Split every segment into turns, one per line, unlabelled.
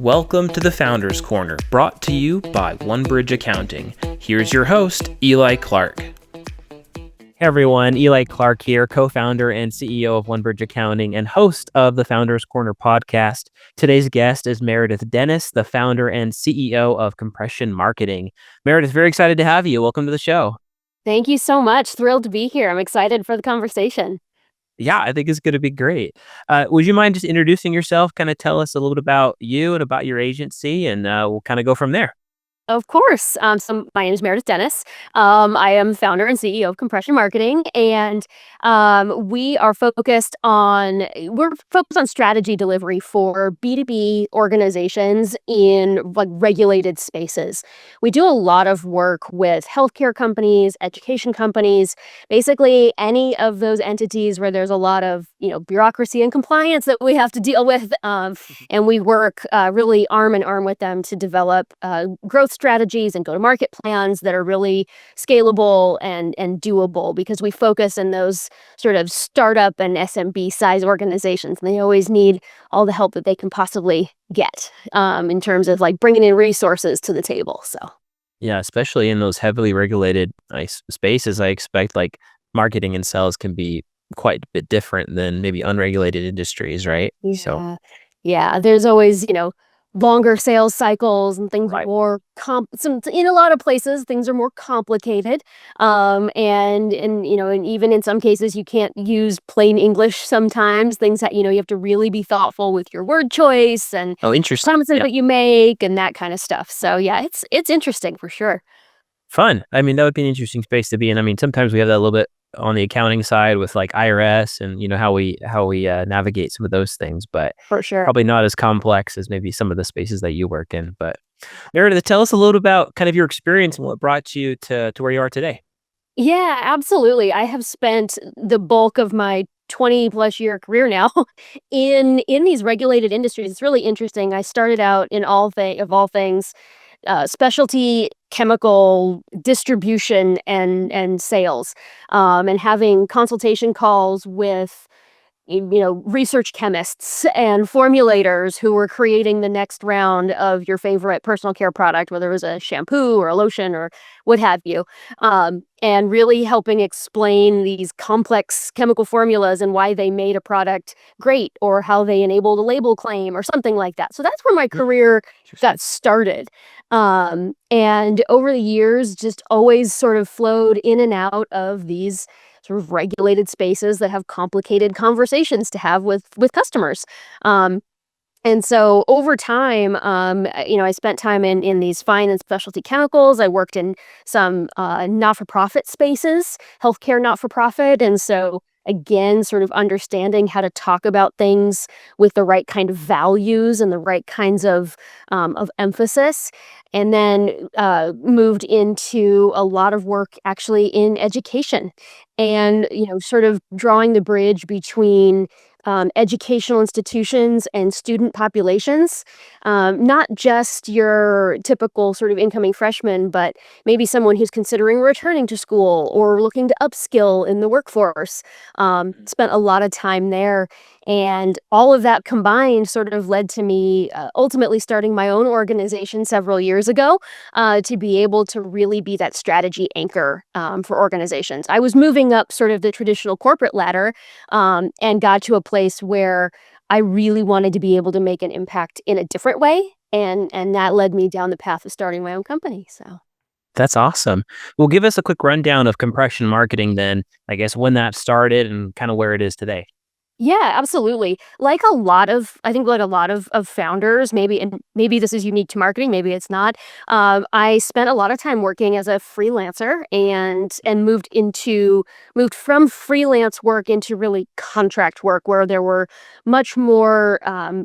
Welcome to the Founders Corner, brought to you by OneBridge Accounting. Here's your host, Eli Clark. Hey everyone, Eli Clark here, co-founder and CEO of OneBridge Accounting and host of the Founders Corner podcast. Today's guest is Meredith Dennis, the founder and CEO of Compression Marketing. Meredith, very excited to have you. Welcome to the show.
Thank you so much. Thrilled to be here. I'm excited for the conversation.
Yeah, I think it's going to be great. Would you mind just introducing yourself, kind of tell us a little bit about you and about your agency, and we'll kind of go from there.
Of course. So my name is Meredith Dennis. I am founder and CEO of Compression Marketing, and we're focused on strategy delivery for B2B organizations in like regulated spaces. We do a lot of work with healthcare companies, education companies, basically any of those entities where there's a lot of bureaucracy and compliance that we have to deal with, and we work really arm in arm with them to develop growth strategies and go-to-market plans that are really scalable and doable, because we focus in those sort of startup and SMB size organizations, and they always need all the help that they can possibly get in terms of like bringing in resources to the table. So
yeah, especially in those heavily regulated spaces, I expect like marketing and sales can be quite a bit different than maybe unregulated industries, right?
Yeah, there's always longer sales cycles and things are more in a lot of places things are more complicated, and even in some cases you can't use plain English sometimes. Things that you have to really be thoughtful with your word choice and
interesting.
promises that you make and that kind of stuff. So yeah, it's interesting for sure.
Fun. I mean, that would be an interesting space to be in. I mean, sometimes we have that a little bit on the accounting side with like IRS and how we navigate some of those things, but
For sure.
probably not as complex as maybe some of the spaces that you work in. But Meredith, tell us a little about kind of your experience and what brought you to where you are today.
Yeah, absolutely. I have spent the bulk of my 20 plus year career now in these regulated industries. It's really interesting. I started out in of all things, specialty chemical distribution and sales, and having consultation calls with research chemists and formulators who were creating the next round of your favorite personal care product, whether it was a shampoo or a lotion or what have you, and really helping explain these complex chemical formulas and why they made a product great or how they enabled a label claim or something like that. So that's where my career got started. And over the years, just always sort of flowed in and out of these sort of regulated spaces that have complicated conversations to have with customers. And so over time, I spent time in these fine and specialty chemicals. I worked in some not-for-profit spaces, healthcare not-for-profit. And so again, sort of understanding how to talk about things with the right kind of values and the right kinds of emphasis. And then moved into a lot of work actually in education and, sort of drawing the bridge between educational institutions and student populations, not just your typical sort of incoming freshman, but maybe someone who's considering returning to school or looking to upskill in the workforce. Spent a lot of time there. And all of that combined sort of led to me ultimately starting my own organization several years ago, to be able to really be that strategy anchor for organizations. I was moving up sort of the traditional corporate ladder, and got to a place where I really wanted to be able to make an impact in a different way. And that led me down the path of starting my own company. So.
That's awesome. Well, give us a quick rundown of Compression Marketing then, I guess when that started and kind of where it is today.
Yeah, absolutely. I think like a lot of founders, and maybe this is unique to marketing, maybe it's not. I spent a lot of time working as a freelancer and moved from freelance work into really contract work where there were much more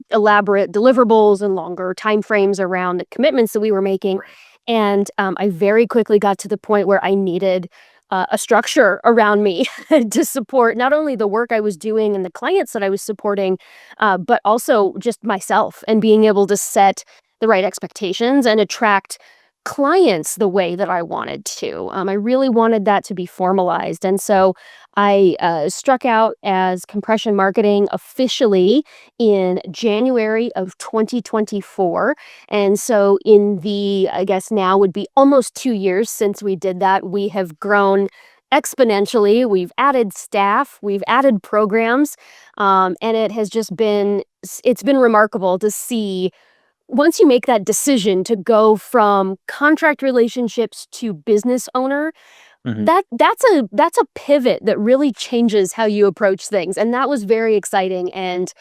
elaborate deliverables and longer timeframes around the commitments that we were making. And I very quickly got to the point where I needed a structure around me to support not only the work I was doing and the clients that I was supporting, but also just myself and being able to set the right expectations and attract clients the way that I wanted to. I really wanted that to be formalized. And so I struck out as compression marketing officially in January of 2024. And so, in the, I guess now would be almost 2 years since we did that, we have grown exponentially. We've added staff, we've added programs, and it has just been, it's been remarkable to see once you make that decision to go from contract relationships to business owner,
Mhm.
that's a pivot that really changes how you approach things, and that was very exciting, and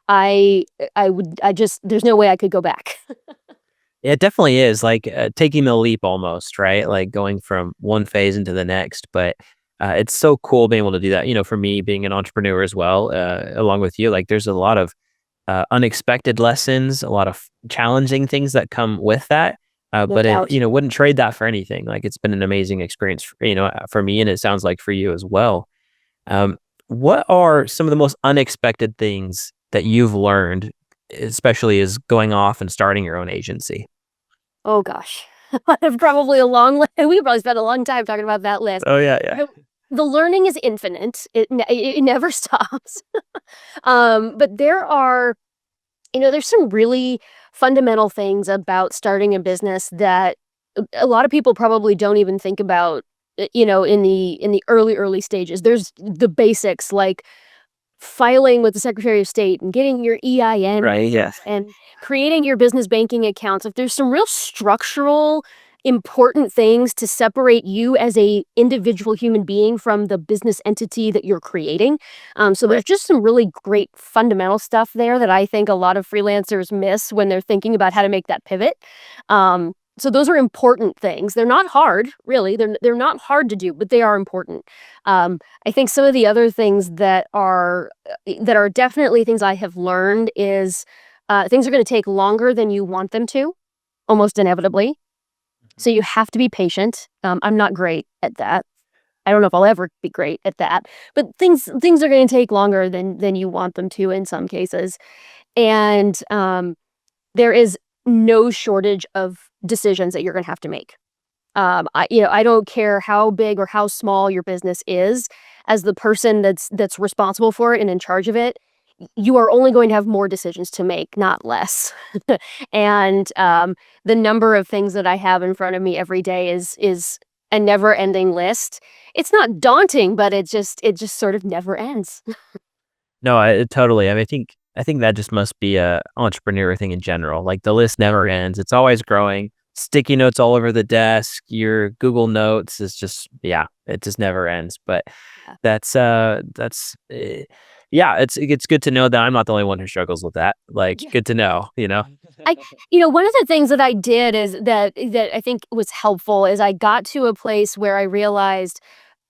I I just there's no way I could go back.
It definitely is like taking the leap almost, right? Like going from one phase into the next. But it's so cool being able to do that. For me, being an entrepreneur as well, along with you, like there's a lot of unexpected lessons, a lot of challenging things that come with that.
No
But it,
doubt.
wouldn't trade that for anything. Like it's been an amazing experience, for me, and it sounds like for you as well. Um, what are some of the most unexpected things that you've learned, especially as going off and starting your own agency?
Oh gosh. Probably a long li we could probably spend a long time talking about that list.
Oh yeah, yeah.
The the learning is infinite. It never stops. But there's some really fundamental things about starting a business that a lot of people probably don't even think about, in the early stages. There's the basics like filing with the Secretary of State and getting your EIN
Right. Yeah.
and creating your business banking accounts. If there's some real structural important things to separate you as a individual human being from the business entity that you're creating. So there's
Right.
just some really great fundamental stuff there that I think a lot of freelancers miss when they're thinking about how to make that pivot. So those are important things. They're not hard, really. They're not hard to do, but they are important. I think some of the other things that are definitely things I have learned is things are going to take longer than you want them to, almost inevitably. So you have to be patient. I'm not great at that. I don't know if I'll ever be great at that, but things are going to take longer than you want them to in some cases, and there is no shortage of decisions that you're going to have to make. I don't care how big or how small your business is, as the person that's responsible for it and in charge of it, you are only going to have more decisions to make, not less. And the number of things that I have in front of me every day is a never-ending list. It's not daunting, but it just sort of never ends.
No, totally. I mean, I think that just must be a entrepreneur thing in general. Like the list never ends. It's always growing. Sticky notes all over the desk. Your Google Notes is just, yeah, it just never ends. But
Yeah.
that's yeah, it's good to know that I'm not the only one who struggles with that. Like
Yeah.
good to know.
I one of the things that I did is that I think was helpful is I got to a place where I realized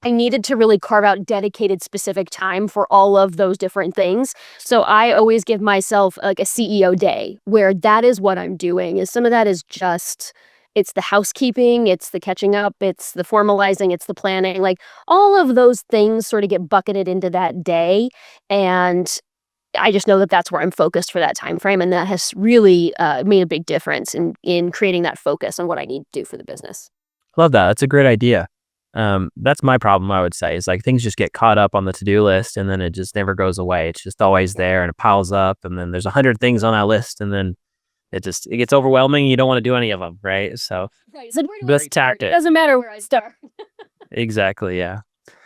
I needed to really carve out dedicated specific time for all of those different things. So I always give myself like a CEO day where that is what I'm doing. Is some of that is just it's the housekeeping, it's the catching up, it's the formalizing, it's the planning. Like all of those things sort of get bucketed into that day, and I just know that that's where I'm focused for that time frame, and that has really made a big difference in creating that focus on what I need to do for the business.
Love that. That's a great idea. That's my problem, I would say, is like things just get caught up on the to-do list and then it just never goes away. It's just always there and it piles up and then there's 100 things on that list and then it gets overwhelming. You don't want to do any of them, right? So
Right. So where do I
best
start? It
tactic.
doesn't matter where I start.
Exactly. Yeah.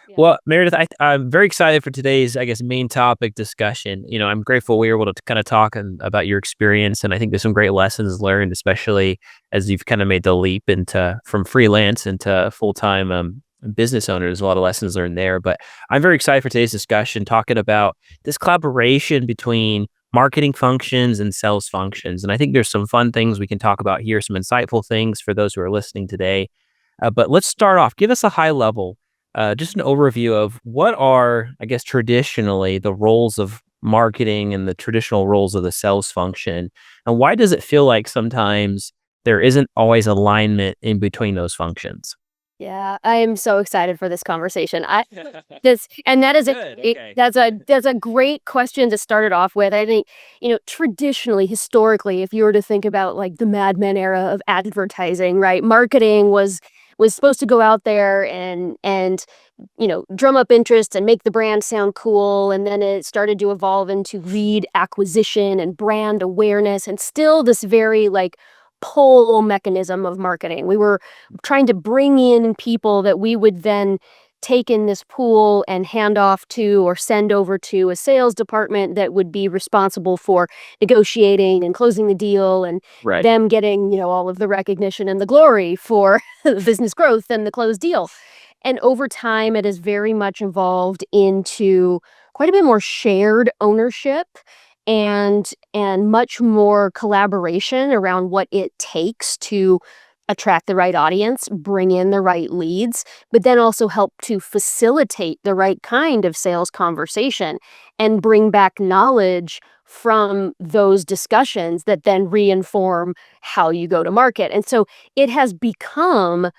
Yeah.
Well, Meredith, I'm very excited for today's, I guess, main topic discussion. I'm grateful we were able to kind of talk about your experience, and I think there's some great lessons learned, especially as you've kind of made the leap into from freelance into full time business owner. There's a lot of lessons learned there. But I'm very excited for today's discussion, talking about this collaboration between marketing functions and sales functions. And I think there's some fun things we can talk about here, some insightful things for those who are listening today. But let's start off. Give us a high level, just an overview of what are, I guess, traditionally the roles of marketing and the traditional roles of the sales function, and why does it feel like sometimes there isn't always alignment in between those functions?
Yeah, I am so excited for this conversation. I this and that is
Good. Okay.
that's a great question to start it off with. I think, traditionally, historically, if you were to think about like the Mad Men era of advertising, right? Marketing was supposed to go out there and drum up interest and make the brand sound cool. And then it started to evolve into lead acquisition and brand awareness, and still this very like pull mechanism of marketing. We were trying to bring in people that we would then take in this pool and hand off to or send over to a sales department that would be responsible for negotiating and closing the deal, and
Right.
them getting, all of the recognition and the glory for the business growth and the closed deal. And over time, it has very much evolved into quite a bit more shared ownership and much more collaboration around what it takes to attract the right audience, bring in the right leads, but then also help to facilitate the right kind of sales conversation and bring back knowledge from those discussions that then reinform how you go to market. And so it has become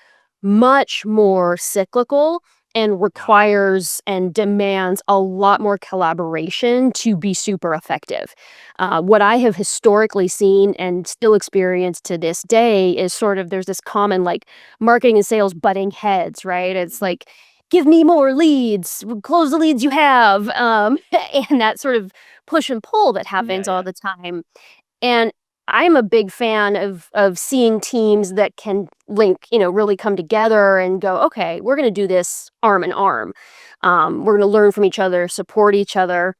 much more cyclical and requires and demands a lot more collaboration to be super effective. What I have historically seen and still experience to this day is sort of there's this common like marketing and sales butting heads, right? It's like, give me more leads, close the leads you have, and that sort of push and pull that
Yeah.
happens all
Yeah.
the time. And I'm a big fan of seeing teams that can link, really come together and go, okay, we're going to do this arm in arm. We're going to learn from each other, support each other,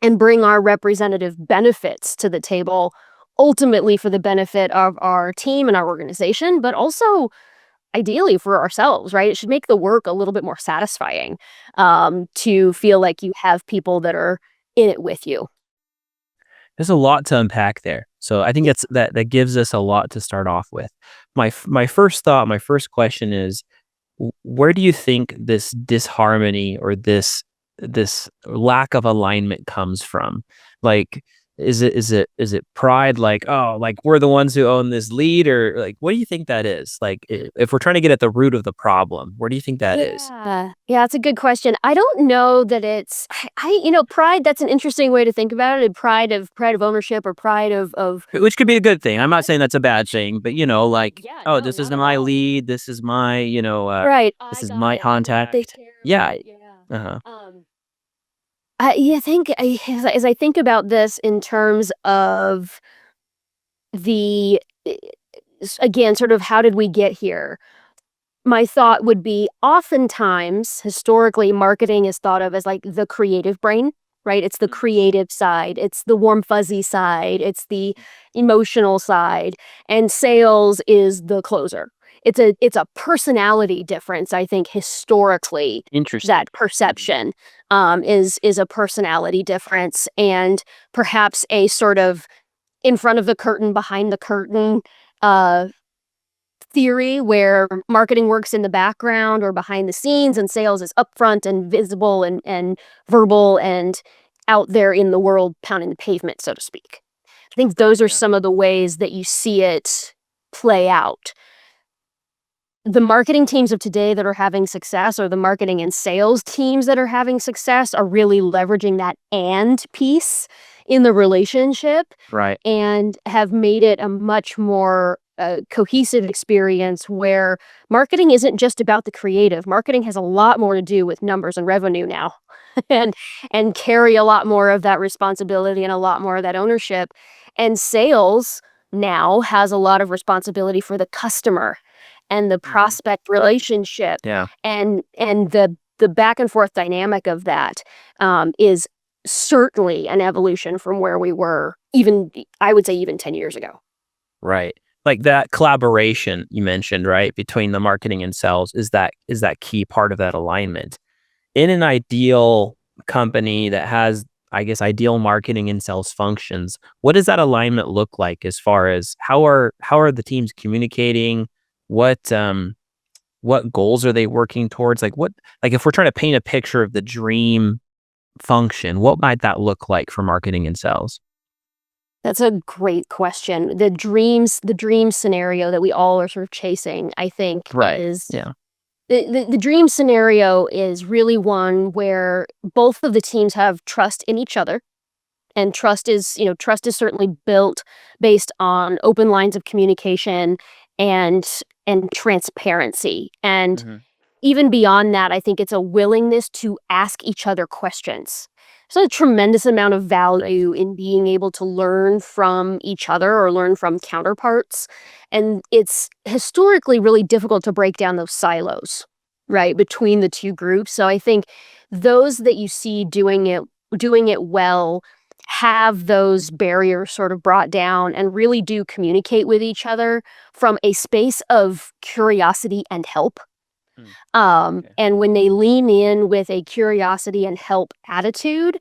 and bring our representative benefits to the table, ultimately for the benefit of our team and our organization, but also ideally for ourselves, right? It should make the work a little bit more satisfying, to feel like you have people that are in it with you.
There's a lot to unpack there. So I think that gives us a lot to start off with. My first thought, my first question is, where do you think this disharmony or this lack of alignment comes from? Like, is it pride? Like, oh, like we're the ones who own this lead, or like, what do you think that is? Like, if we're trying to get at the root of the problem, where do you think that is?
Yeah. Yeah, that's a good question. I don't know that it's pride, that's an interesting way to think about it. Pride of ownership or pride of
Which could be a good thing. I'm not saying that's a bad thing, but like,
yeah,
oh,
no,
this is
not at
my
all.
lead. This is my,
Right.
this
I
is
got
my
it. I'm gonna take
contact.
care of
Yeah.
it. Yeah.
Uh-huh.
I think as I think about this in terms of the again, sort of how did we get here? My thought would be oftentimes, historically, marketing is thought of as like the creative brain, right? It's the creative side, it's the warm, fuzzy side, it's the emotional side, and sales is the closer. It's a personality difference, I think, historically,
Interesting.
that perception is a personality difference, and perhaps a sort of in front of the curtain, behind the curtain, uh, theory where marketing works in the background or behind the scenes and sales is upfront and visible and verbal and out there in the world pounding the pavement, so to speak. I think those are
Yeah.
some of the ways that you see it play out. The marketing teams of today that are having success, or the marketing and sales teams that are having success, are really leveraging that and piece in the relationship
Right.
and have made it a much more cohesive experience where marketing isn't just about the creative. Marketing has a lot more to do with numbers and revenue now, and carry a lot more of that responsibility and a lot more of that ownership. And sales now has a lot of responsibility for the customer and the
Mhm.
prospect relationship,
Yeah.
and the back and forth dynamic of that is certainly an evolution from where we were, even I would say even 10 years ago.
Right. Like that collaboration you mentioned, right, between the marketing and sales is that key part of that alignment. In an ideal company that has, I guess, ideal marketing and sales functions, what does that alignment look like as far as how are the teams communicating? What goals are they working towards? Like if we're trying to paint a picture of the dream function, what might that look like for marketing and sales?
That's a great question. The dream scenario that we all are sort of chasing, I think,
Right.
is
Yeah.
The dream scenario is really one where both of the teams have trust in each other, and trust is certainly built based on open lines of communication and transparency. And
Mhm.
even beyond that, I think it's a willingness to ask each other questions. There's a tremendous amount of value in being able to learn from each other or learn from counterparts. And it's historically really difficult to break down those silos, right, between the two groups. So I think those that you see doing it well have those barriers sort of brought down and really do communicate with each other from a space of curiosity and help.
Mm, okay.
And when they lean in with a curiosity and help attitude,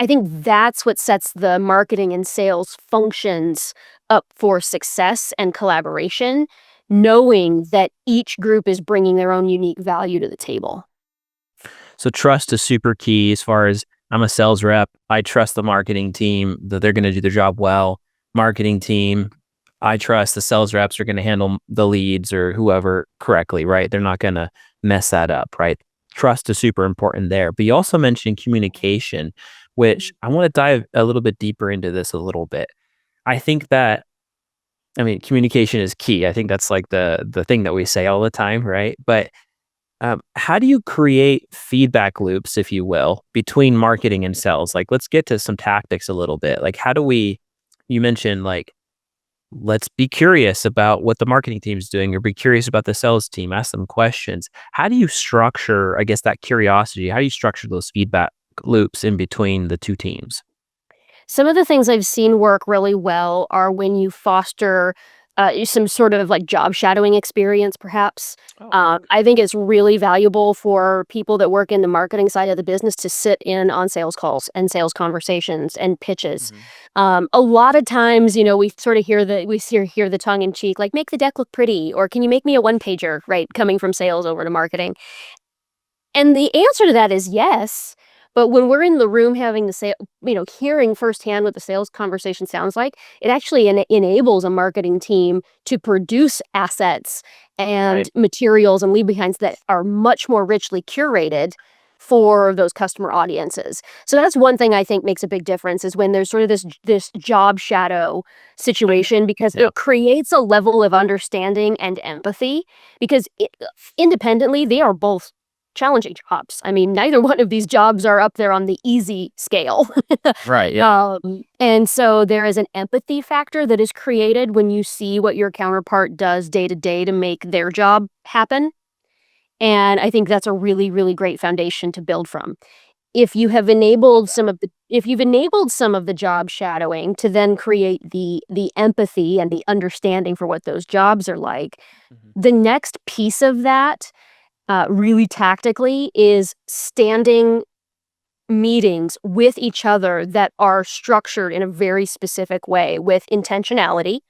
I think that's what sets the marketing and sales functions up for success and collaboration, knowing that each group is bringing their own unique value to the table.
So trust is super key as far as I'm a sales rep. I trust the marketing team that they're going to do their job well. Marketing team, I trust the sales reps are going to handle the leads or whoever correctly, right? They're not going to mess that up, right? Trust is super important there. But you also mentioned communication, which I want to dive a little bit deeper into this a little bit. I think that I mean communication is key. I think that's like the thing that we say all the time, right? But how do you create feedback loops, if you will, between marketing and sales? Like, let's get to some tactics a little bit. Like, how do we, you mentioned like, let's be curious about what the marketing team is doing or be curious about the sales team, ask them questions. How do you structure, I guess, that curiosity? How do you structure those feedback loops in between the two teams?
Some of the things I've seen work really well are when you foster some sort of like job shadowing experience, perhaps.
Oh, okay.
I think it's really valuable for people that work in the marketing side of the business to sit in on sales calls and sales conversations and pitches.
Hmm.
A lot of times, we sort of hear the tongue in cheek, like make the deck look pretty, or can you make me a one pager, right? Coming from sales over to marketing. And the answer to that is yes, but when we're in the room having the hearing firsthand what the sales conversation sounds like, it actually enables a marketing team to produce assets and
Right.
materials and leave behinds that are much more richly curated for those customer audiences. So that's one thing I think makes a big difference is when there's sort of this job shadow situation because
Yeah.
it creates a level of understanding and empathy because independently they are both challenging jobs. I mean, neither one of these jobs are up there on the easy scale.
Right. Yeah.
And so there is an empathy factor that is created when you see what your counterpart does day to day to make their job happen. And I think that's a really, really great foundation to build from.
Love that.
If you've enabled some of the job shadowing to then create the empathy and the understanding for what those jobs are like,
Hmm.
the next piece of that really tactically is standing meetings with each other that are structured in a very specific way with intentionality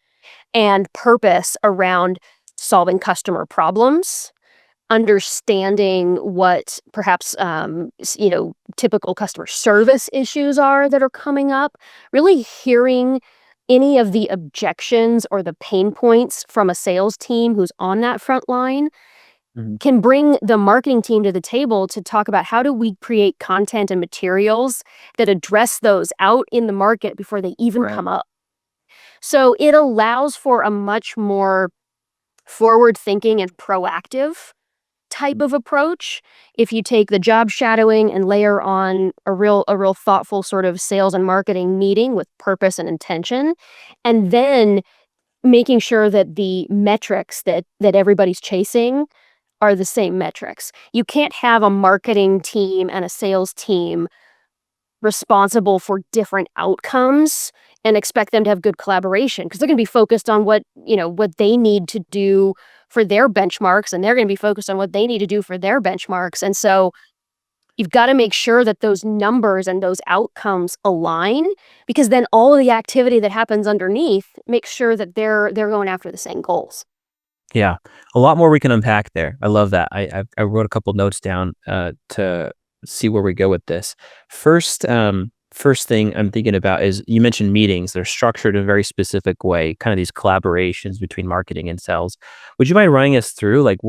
and purpose around solving customer problems, understanding what perhaps typical customer service issues are that are coming up, really hearing any of the objections or the pain points from a sales team who's on that front line
Hmm.
can bring the marketing team to the table to talk about how do we create content and materials that address those out in the market before they even
Right.
come up. So it allows for a much more forward thinking and proactive type of approach if you take the job shadowing and layer on a real thoughtful sort of sales and marketing meeting with purpose and intention, and then making sure that the metrics that everybody's chasing are the same metrics. You can't have a marketing team and a sales team responsible for different outcomes and expect them to have good collaboration because they're going to be focused on what they need to do for their benchmarks, and they're going to be focused on what they need to do for their benchmarks. And so you've got to make sure that those numbers and those outcomes align because then all of the activity that happens underneath makes sure that they're going after the same goals.
Yeah, a lot more we can unpack there. I love that. I wrote a couple notes down to see where we go with this. First thing I'm thinking about is you mentioned meetings. They're structured in a very specific way, kind of these collaborations between marketing and sales. Would you mind running us through like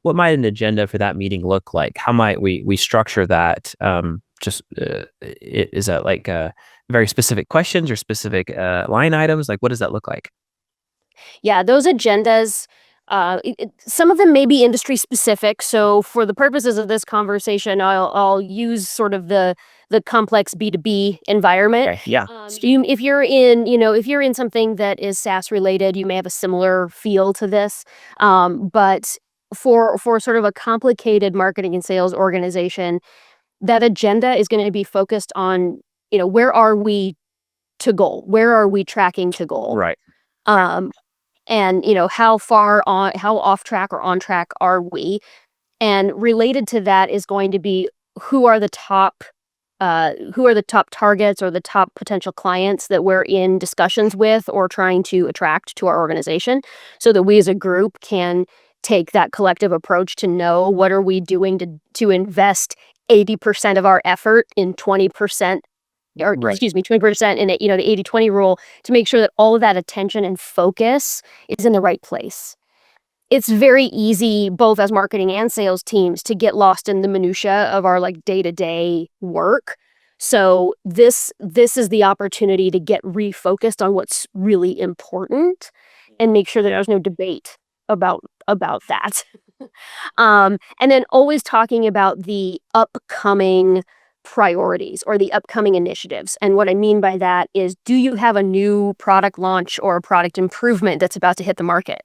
what might an agenda for that meeting look like? How might we structure that? Is that like very specific questions or specific line items? Like, what does that look like?
Yeah, those agendas, some of them may be industry specific. So for the purposes of this conversation, I'll use sort of the complex B2B environment.
Okay. Yeah.
If you're in, if you're in something that is SaaS related, you may have a similar feel to this. But for sort of a complicated marketing and sales organization, that agenda is going to be focused on, where are we to goal? Where are we tracking to goal?
Right.
Um, and how off track or on track are we? And related to that is going to be who are the top targets or the top potential clients that we're in discussions with or trying to attract to our organization, so that we as a group can take that collective approach to know what are we doing to invest 80% of our effort in 20%, or
Right.
excuse me, 20% in it, the 80/20 rule, to make sure that all of that attention and focus is in the right place. It's very easy, both as marketing and sales teams, to get lost in the minutia of our like day-to-day work. So this is the opportunity to get refocused on what's really important and make sure that there's no debate about that. And then always talking about the upcoming priorities or the upcoming initiatives. And what I mean by that is, do you have a new product launch or a product improvement that's about to hit the market?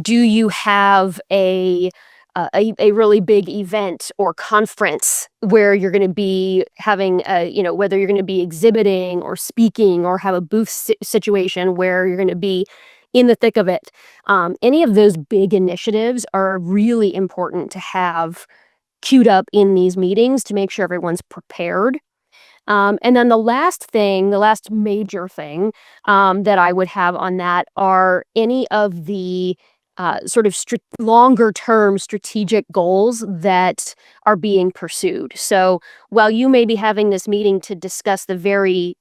Do you have a really big event or conference where you're going to be having whether you're going to be exhibiting or speaking or have a booth situation where you're going to be in the thick of it? Any of those big initiatives are really important to have queued up in these meetings to make sure everyone's prepared. And then the last major thing that I would have on that are any of the sort of longer term strategic goals that are being pursued. So while you may be having this meeting to discuss the very,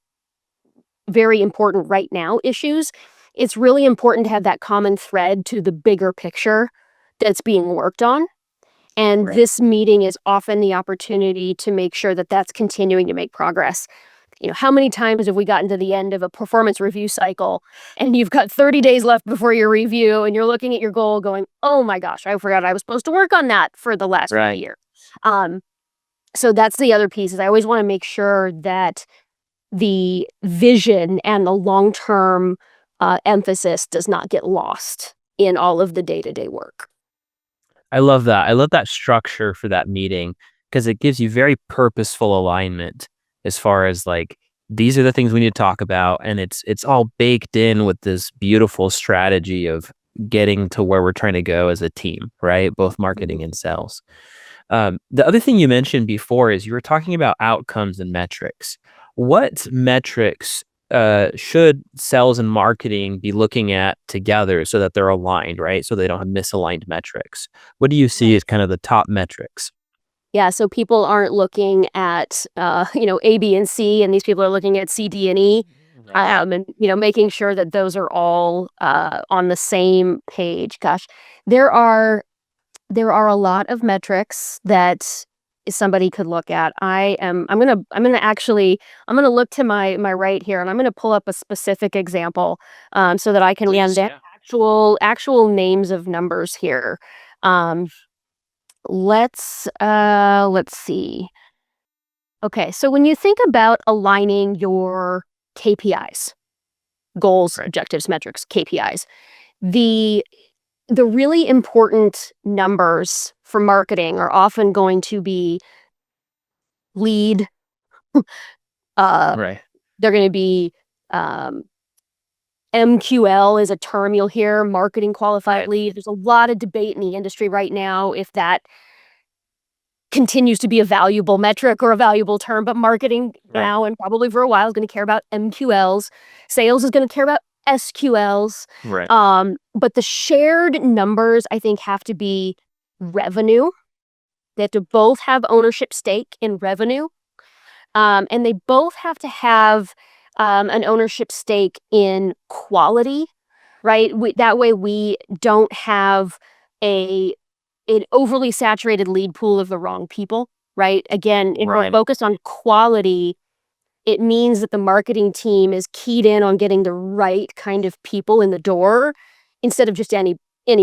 very important right now issues, it's really important to have that common thread to the bigger picture that's being worked on. And
Right.
this meeting is often the opportunity to make sure that that's continuing to make progress. How many times have we gotten to the end of a performance review cycle and you've got 30 days left before your review and you're looking at your goal going, oh my gosh, I forgot I was supposed to work on that for the last
Right.
year. Um, so that's the other piece, is I always want to make sure that the vision and the long-term emphasis does not get lost in all of the day-to-day work.
I love that. I love that structure for that meeting because it gives you very purposeful alignment as far as like these are the things we need to talk about, and it's all baked in with this beautiful strategy of getting to where we're trying to go as a team, right? Both marketing and sales. The other thing you mentioned before is you were talking about outcomes and metrics. What metrics should sales and marketing be looking at together so that they're aligned, right? So they don't have misaligned metrics. What do you see
Right.
as kind of the top metrics?
Yeah, so people aren't looking at, A, B, and C, and these people are looking at C, D, and E, and, making sure that those are all on the same page. Gosh, there are a lot of metrics that somebody could look at. I'm gonna look to my right here, and I'm gonna pull up a specific example, so that I can run
Please,
down
yeah.
actual names of numbers here. Um, let's see. Okay, so when you think about aligning your KPIs, goals,
Right.
objectives, metrics, KPIs, the the really important numbers for marketing are often going to be lead. uh,
Right.
they're going to be um, MQL is a term you'll hear, marketing qualified
Right.
lead. There's a lot of debate in the industry right now if that continues to be a valuable metric or a valuable term, but marketing
Right.
now and probably for a while is going to care about MQLs. Sales is going to care about SQLs.
Right.
But the shared numbers, I think, have to be revenue. They have to both have ownership stake in revenue. And they both have to have an ownership stake in quality, right? That way we don't have a an overly saturated lead pool of the wrong people, right? Again, if we're
Right.
focused on quality, it means that the marketing team is keyed in on getting the right kind of people in the door instead of just any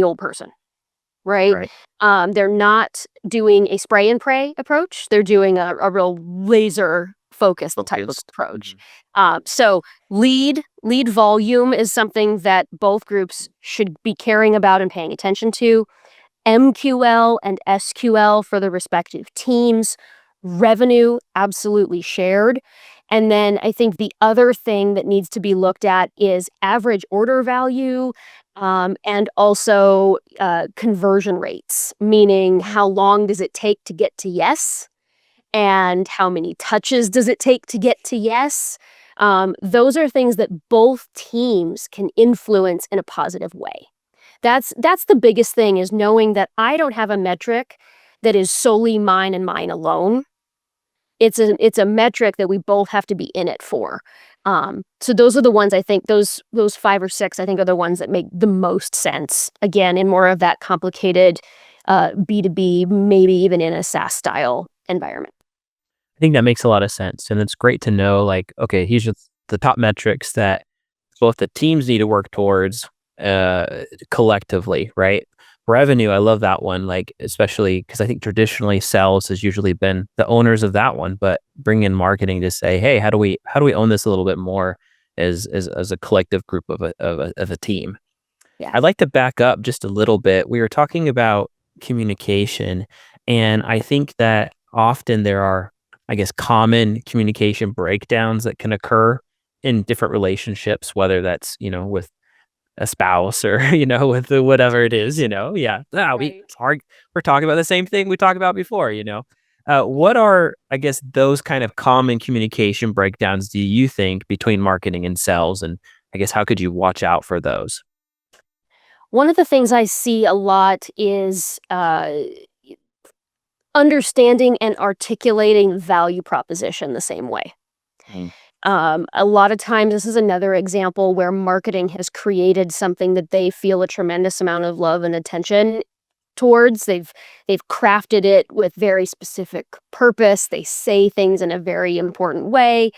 old person, right?
Right.
They're not doing a spray and pray approach. They're doing a real laser focused type of
Focused.
approach. So lead volume is something that both groups should be caring about and paying attention to. MQL and SQL for the respective teams. Revenue, absolutely shared. And then I think the other thing that needs to be looked at is average order value, and also conversion rates, meaning how long does it take to get to yes, and how many touches does it take to get to yes. Those are things that both teams can influence in a positive way. That's the biggest thing, is knowing that I don't have a metric that is solely mine and mine alone. It's a metric that we both have to be in it for. So those are the ones, I think, those 5 or 6, I think, are the ones that make the most sense, again, in more of that complicated B2B, maybe even in a SaaS style environment.
I think that makes a lot of sense. And it's great to know, like, okay, here's just the top metrics that both the teams need to work towards collectively, right? Revenue, I love that one, like, especially because I think traditionally sales has usually been the owners of that one, but bring in marketing to say, hey, how do we own this a little bit more as a collective group of a team?
Yeah.
I'd like to back up just a little bit. We were talking about communication, and I think that often there are, I guess, common communication breakdowns that can occur in different relationships, whether that's, with a spouse or, with whatever it is, yeah.
Right.
It's hard. We're talking about the same thing we talked about before. What are, I guess, those kind of common communication breakdowns do you think between marketing and sales? And I guess, how could you watch out for those?
One of the things I see a lot is understanding and articulating value proposition the same way.
Mm.
A lot of times, this is another example where marketing has created something that they feel a tremendous amount of love and attention towards. They've crafted it with very specific purpose. They say things in a very important way.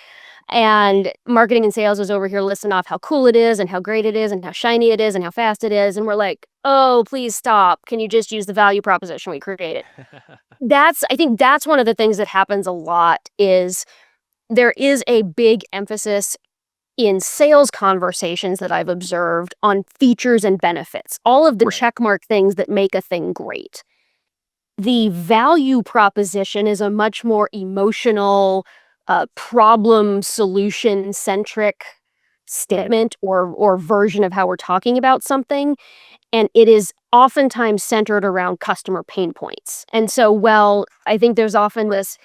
And marketing and sales is over here listing off how cool it is and how great it is and how shiny it is and how fast it is. And we're like, oh, please stop. Can you just use the value proposition we created? I think that's one of the things that happens a lot, is there is a big emphasis in sales conversations that I've observed on features and benefits, all of the
Right.
checkmark things that make a thing great. The value proposition is a much more emotional, problem solution centric statement or version of how we're talking about something, and it is oftentimes centered around customer pain points. And so, well, I think there's often this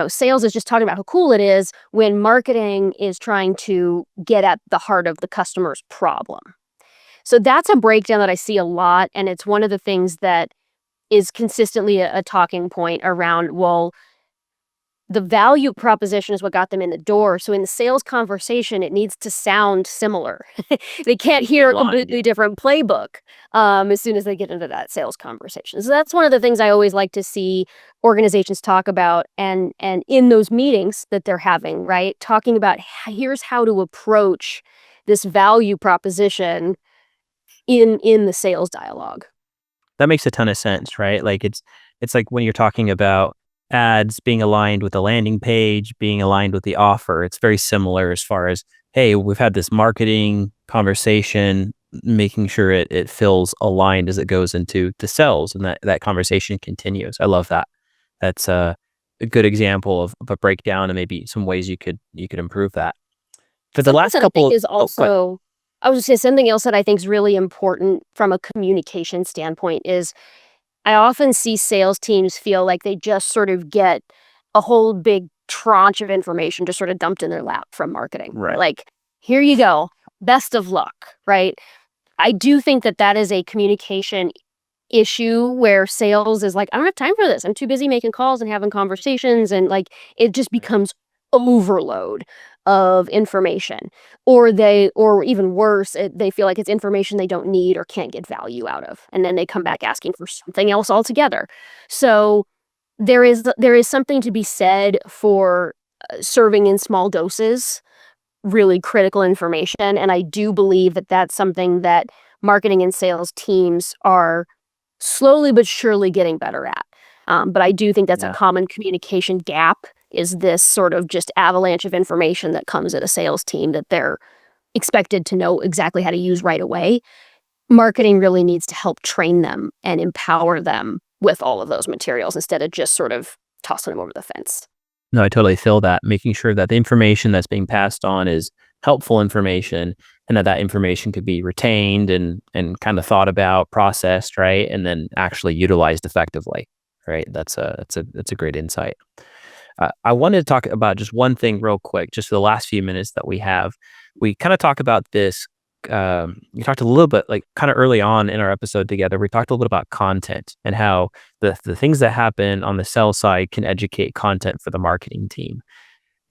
sales is just talking about how cool it is, when marketing is trying to get at the heart of the customer's problem. So that's a breakdown that I see a lot, and it's one of the things that is consistently a talking point around, well, the value proposition is what got them in the door. So in the sales conversation, it needs to sound similar. They can't hear a
Line,
completely
yeah.
different playbook as soon as they get into that sales conversation. So that's one of the things I always like to see organizations talk about, and in those meetings that they're having, right? Talking about, here's how to approach this value proposition in the sales dialogue.
That makes a ton of sense, right? Like, it's like when you're talking about ads being aligned with the landing page, being aligned with the offer, it's very similar as far as, hey, we've had this marketing conversation, making sure it feels aligned as it goes into the sales, and that conversation continues. I love that. That's a good example of a breakdown and maybe some ways you could improve that. For the
Something
last
that I think
couple.
is
Oh, go ahead.
also, I was just saying, something else that I think is really important from a communication standpoint is, I often see sales teams feel like they just sort of get a whole big tranche of information just sort of dumped in their lap from marketing. They're
Right.
like, here you go, best of luck, right? I do think that that is a communication issue where sales is like, I don't have time for this. I'm too busy making calls and having conversations, and like it just
Right.
becomes overload. of information, or even worse, they feel like it's information they don't need or can't get value out of, and then they come back asking for something else altogether. So there is something to be said for serving in small doses really critical information, and I do believe that that's something that marketing and sales teams are slowly but surely getting better at. But I do think that's a
Yeah.
common communication gap, is this sort of just avalanche of information that comes at a sales team that they're expected to know exactly how to use right away. Marketing really needs to help train them and empower them with all of those materials instead of just sort of tossing them over the fence.
No, I totally feel that. Making sure that the information that's being passed on is helpful information, and that information could be retained and kind of thought about, processed, right? And then actually utilized effectively, right? That's a great insight. I wanted to talk about just one thing real quick, just for the last few minutes that we have. We kind of talk about this. You talked a little bit, like kind of early on in our episode together, we talked a little bit about content and how the things that happen on the sales side can educate content for the marketing team.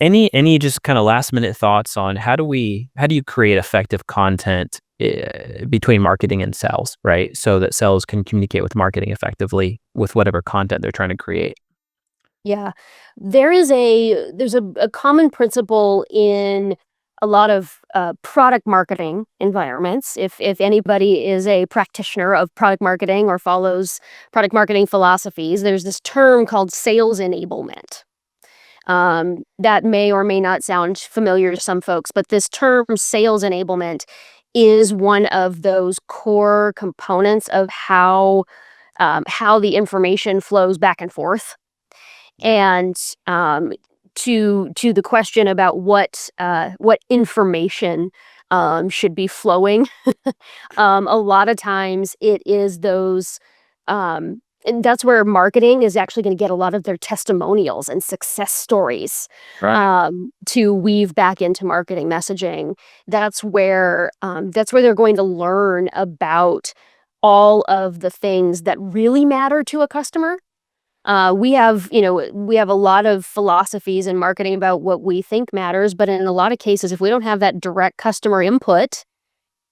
Any just kind of last minute thoughts on how do you create effective content between marketing and sales, right? So that sales can communicate with marketing effectively with whatever content they're trying to create.
Yeah. There's a common principle in a lot of product marketing environments. If anybody is a practitioner of product marketing or follows product marketing philosophies, there's this term called sales enablement. That may or may not sound familiar to some folks, but this term sales enablement is one of those core components of how the information flows back and forth. And to the question about what information should be flowing, a lot of times it is those, and that's where marketing is actually going to get a lot of their testimonials and success stories
Right.
to weave back into marketing messaging. That's where they're going to learn about all of the things that really matter to a customer. We have a lot of philosophies in marketing about what we think matters, but in a lot of cases, if we don't have that direct customer input,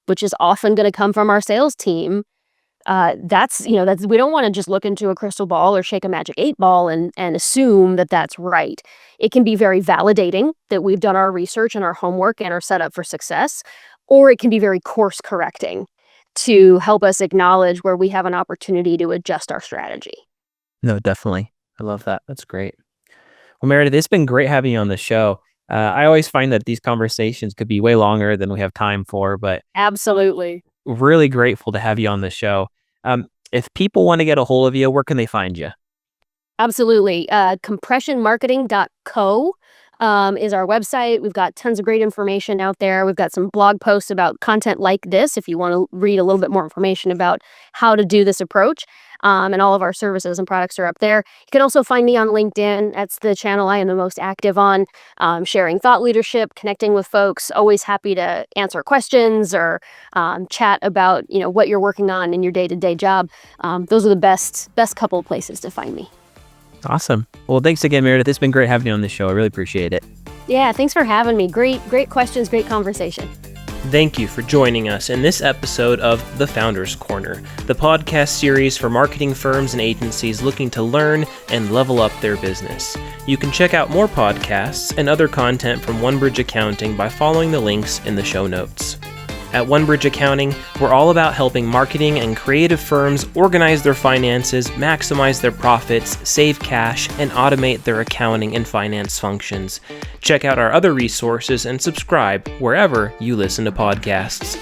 which is often going to come from our sales team, that's we don't want to just look into a crystal ball or shake a magic 8 ball and assume that that's right. It can be very validating that we've done our research and our homework and are set up for success, or it can be very course correcting to help us acknowledge where we have an opportunity to adjust our strategy.
No, definitely. I love that. That's great. Well, Meredith, it's been great having you on the show. I always find that these conversations could be way longer than we have time for, but
Absolutely.
really grateful to have you on the show. If people want to get a hold of you, where can they find you?
Absolutely. Compressionmarketing.co is our website. We've got tons of great information out there. We've got some blog posts about content like this if you want to read a little bit more information about how to do this approach. And all of our services and products are up there. You can also find me on LinkedIn. That's the channel I am the most active on, sharing thought leadership, connecting with folks. Always happy to answer questions or chat about what you're working on in your day-to-day job. Those are the best couple of places to find me.
Awesome. Well, thanks again, Meredith. It's been great having you on the show. I really appreciate it.
Yeah, thanks for having me. Great questions, great conversation.
Thank you for joining us in this episode of The Founders Corner, the podcast series for marketing firms and agencies looking to learn and level up their business. You can check out more podcasts and other content from OneBridge Accounting by following the links in the show notes. At OneBridge Accounting, we're all about helping marketing and creative firms organize their finances, maximize their profits, save cash, and automate their accounting and finance functions. Check out our other resources and subscribe wherever you listen to podcasts.